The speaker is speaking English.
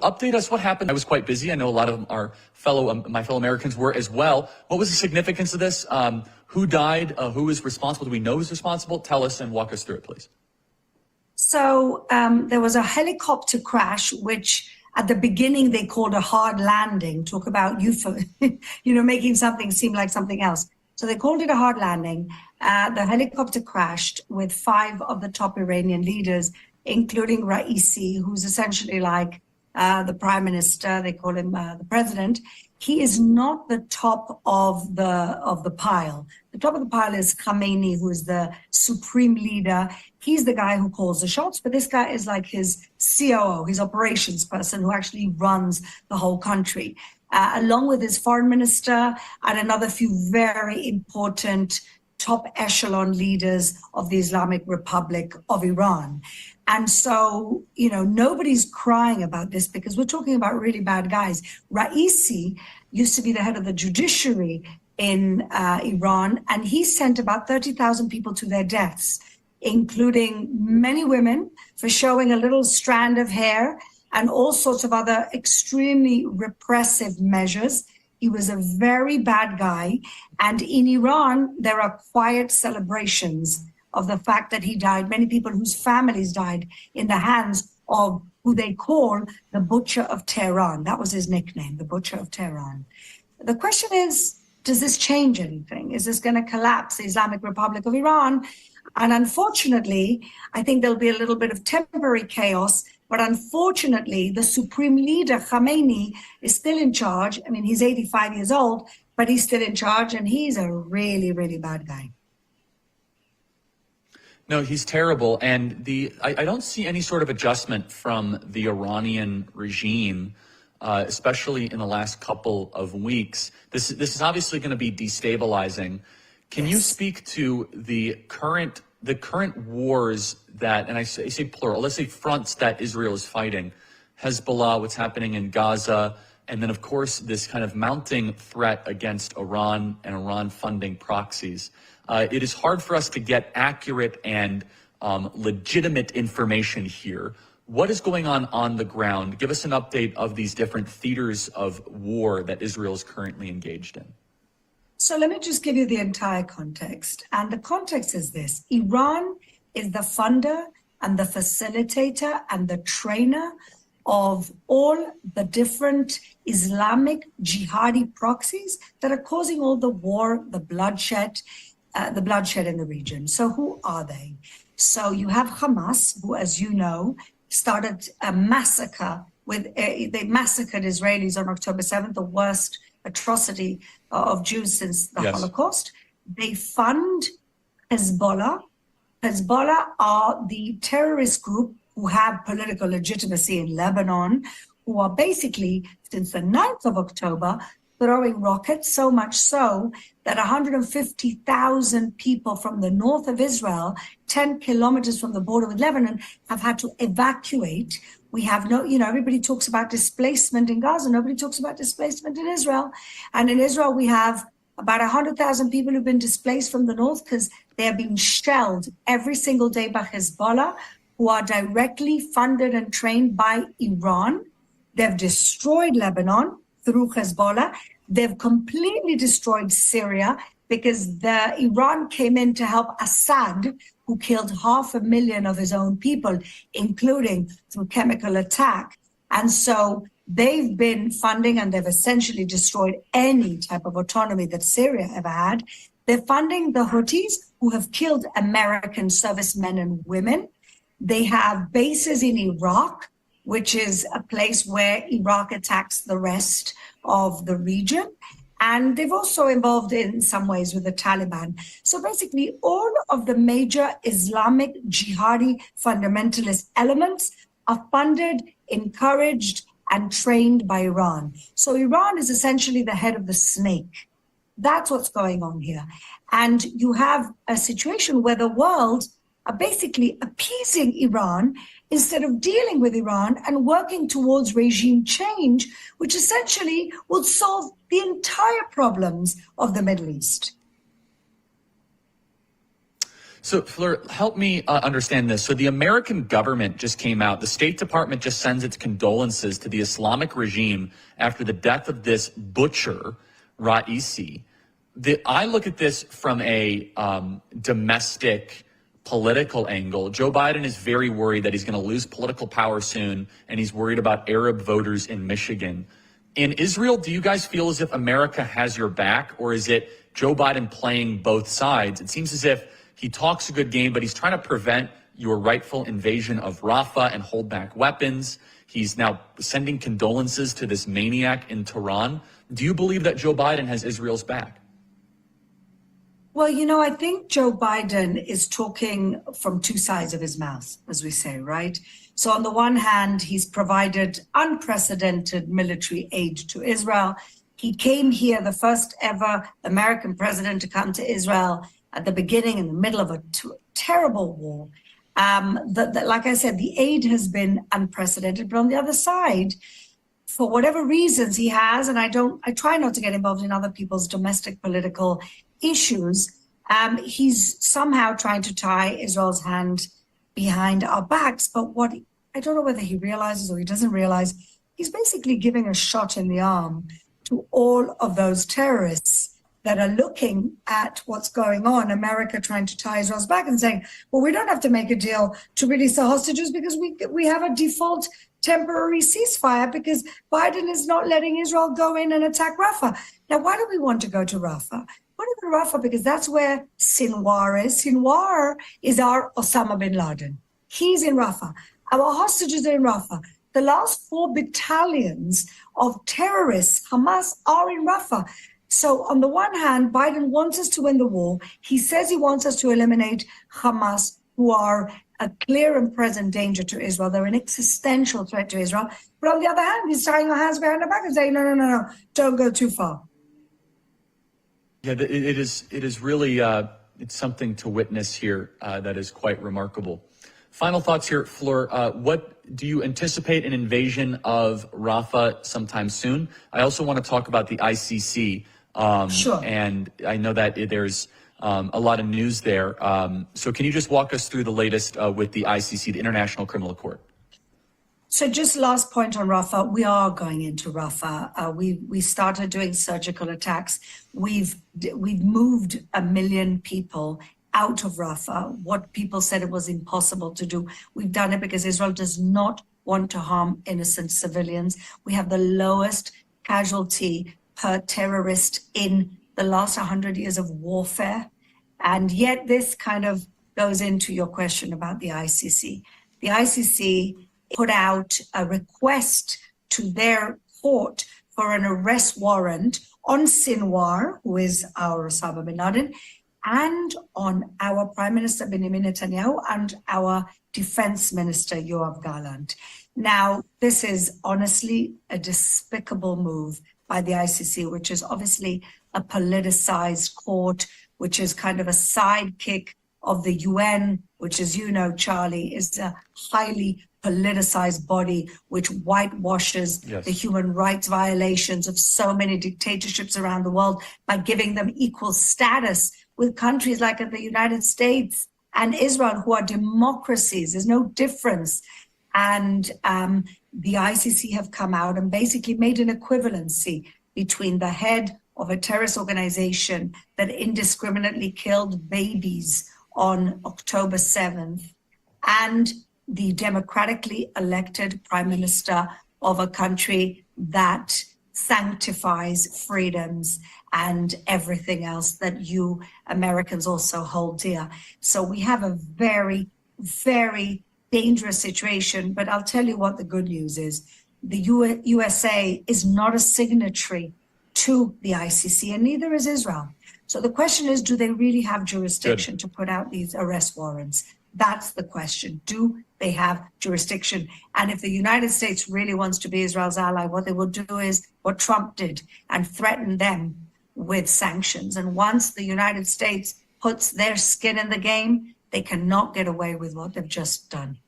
Update us what happened. I was quite busy. I know a lot of our my fellow Americans were as well. What was the significance of this? Who died? Who is responsible? Do we know who's responsible? Tell us and walk us through it, please. So there was a helicopter crash, which at the beginning they called a hard landing. Talk about making something seem like something else. So they called it a hard landing. The helicopter crashed with 5 of the top Iranian leaders, including Raisi, who's essentially like the prime minister. They call him the president. He is not the top of the pile. The top of the pile is Khamenei, who is the supreme leader. He's the guy who calls the shots, but this guy is like his COO, his operations person, who actually runs the whole country, along with his foreign minister and another few very important top echelon leaders of the Islamic Republic of Iran. And so, nobody's crying about this because we're talking about really bad guys. Raisi used to be the head of the judiciary in Iran, and he sent about 30,000 people to their deaths, including many women for showing a little strand of hair and all sorts of other extremely repressive measures. He was a very bad guy. And in Iran, there are quiet celebrations of the fact that he died. Many people whose families died in the hands of who they call the Butcher of Tehran. That was his nickname, the Butcher of Tehran. The question is, does this change anything? Is this going to collapse the Islamic Republic of Iran? And unfortunately, I think there'll be a little bit of temporary chaos. But unfortunately, the supreme leader, Khamenei, is still in charge. I mean, he's 85 years old, but he's still in charge, and he's a really, really bad guy. No, he's terrible. And I don't see any sort of adjustment from the Iranian regime, especially in the last couple of weeks. This is obviously going to be destabilizing. Can you speak to the current wars that, and I say plural, let's say fronts that Israel is fighting, Hezbollah, what's happening in Gaza, and then, of course, this kind of mounting threat against Iran and Iran funding proxies. It is hard for us to get accurate and legitimate information here. What is going on the ground? Give us an update of these different theaters of war that Israel is currently engaged in. So let me just give you the entire context. And the context is this. Iran is the funder and the facilitator and the trainer of all the different Islamic jihadi proxies that are causing all the war, the bloodshed in the region. So who are they? So you have Hamas, who, as you know, started a massacre they massacred Israelis on October 7th, the worst atrocity of Jews since the Holocaust. They fund Hezbollah. Hezbollah are the terrorist group who have political legitimacy in Lebanon, who are basically, since the 9th of October, throwing rockets, so much so that 150,000 people from the north of Israel, 10 kilometers from the border with Lebanon, have had to evacuate. We have everybody talks about displacement in Gaza. Nobody talks about displacement in Israel. And in Israel, we have about 100,000 people who've been displaced from the north because they are being shelled every single day by Hezbollah, who are directly funded and trained by Iran. They've destroyed Lebanon through Hezbollah. They've completely destroyed Syria because Iran came in to help Assad, who killed 500,000 of his own people, including through chemical attack. And so they've been funding, and they've essentially destroyed any type of autonomy that Syria ever had. They're funding the Houthis, who have killed American servicemen and women. They have bases in Iraq, which is a place where Iraq attacks the rest of the region. And they've also involved in some ways with the Taliban. So basically, all of the major Islamic jihadi fundamentalist elements are funded, encouraged, and trained by Iran. So Iran is essentially the head of the snake. That's what's going on here. And you have a situation where the world are basically appeasing Iran instead of dealing with Iran and working towards regime change, which essentially will solve the entire problems of the Middle East. So, Fleur, help me understand this. So the American government just came out. The State Department just sends its condolences to the Islamic regime after the death of this butcher, Raisi. I look at this from a domestic political angle. Joe Biden is very worried that he's going to lose political power soon, and he's worried about Arab voters in Michigan. In Israel, do you guys feel as if America has your back, or is it Joe Biden playing both sides? It seems as if he talks a good game, but he's trying to prevent your rightful invasion of Rafah and hold back weapons. He's now sending condolences to this maniac in Tehran. Do you believe that Joe Biden has Israel's back? Well, I think Joe Biden is talking from two sides of his mouth, as we say, right? So on the one hand, he's provided unprecedented military aid to Israel. He came here, the first ever American president to come to Israel at the beginning, in the middle of a terrible war. Like I said, the aid has been unprecedented. But on the other side, for whatever reasons he has, and I try not to get involved in other people's domestic political issues, he's somehow trying to tie Israel's hand behind our backs. But I don't know whether he realizes or he doesn't realize, he's basically giving a shot in the arm to all of those terrorists that are looking at what's going on, America trying to tie Israel's back and saying, well, we don't have to make a deal to release the hostages because we have a default temporary ceasefire because Biden is not letting Israel go in and attack Rafah. Now, why do we want to go to Rafah? We want to go to Rafah because that's where Sinwar is. Sinwar is our Osama bin Laden. He's in Rafah. Our hostages are in Rafah. The last 4 battalions of terrorists, Hamas, are in Rafah. So on the one hand, Biden wants us to win the war. He says he wants us to eliminate Hamas, who are a clear and present danger to Israel. They're an existential threat to Israel. But on the other hand, he's tying our hands behind our back and saying, no, don't go too far. Yeah, it is really it's something to witness here that is quite remarkable. Final thoughts here, Fleur. What do you anticipate an invasion of Rafah sometime soon? I also want to talk about the ICC. Sure. And I know that there's a lot of news there. So can you just walk us through the latest with the ICC, the International Criminal Court? So just last point on Rafah, we are going into Rafah. We started doing surgical attacks. We've moved 1 million people out of Rafah. What people said it was impossible to do, we've done it because Israel does not want to harm innocent civilians. We have the lowest casualty per terrorist in the last 100 years of warfare. And yet this kind of goes into your question about the ICC. The ICC put out a request to their court for an arrest warrant on Sinwar, who is our Osama bin Laden, and on our Prime Minister Benjamin Netanyahu and our Defense Minister Yoav Gallant. Now, this is honestly a despicable move by the ICC, which is obviously a politicized court, which is kind of a sidekick of the UN, which, as you know, Charlie, is a highly politicized body which whitewashes the human rights violations of so many dictatorships around the world by giving them equal status with countries like the United States and Israel, who are democracies. There's no difference. And the ICC have come out and basically made an equivalency between the head of a terrorist organization that indiscriminately killed babies on October 7th and the democratically elected prime minister of a country that sanctifies freedoms and everything else that you Americans also hold dear. So we have a very, very dangerous situation. But I'll tell you what the good news is. The USA is not a signatory to the ICC, and neither is Israel. So the question is, do they really have jurisdiction to put out these arrest warrants? That's the question. Do they have jurisdiction? And if the United States really wants to be Israel's ally, what they will do is what Trump did and threaten them with sanctions. And once the United States puts their skin in the game, they cannot get away with what they've just done.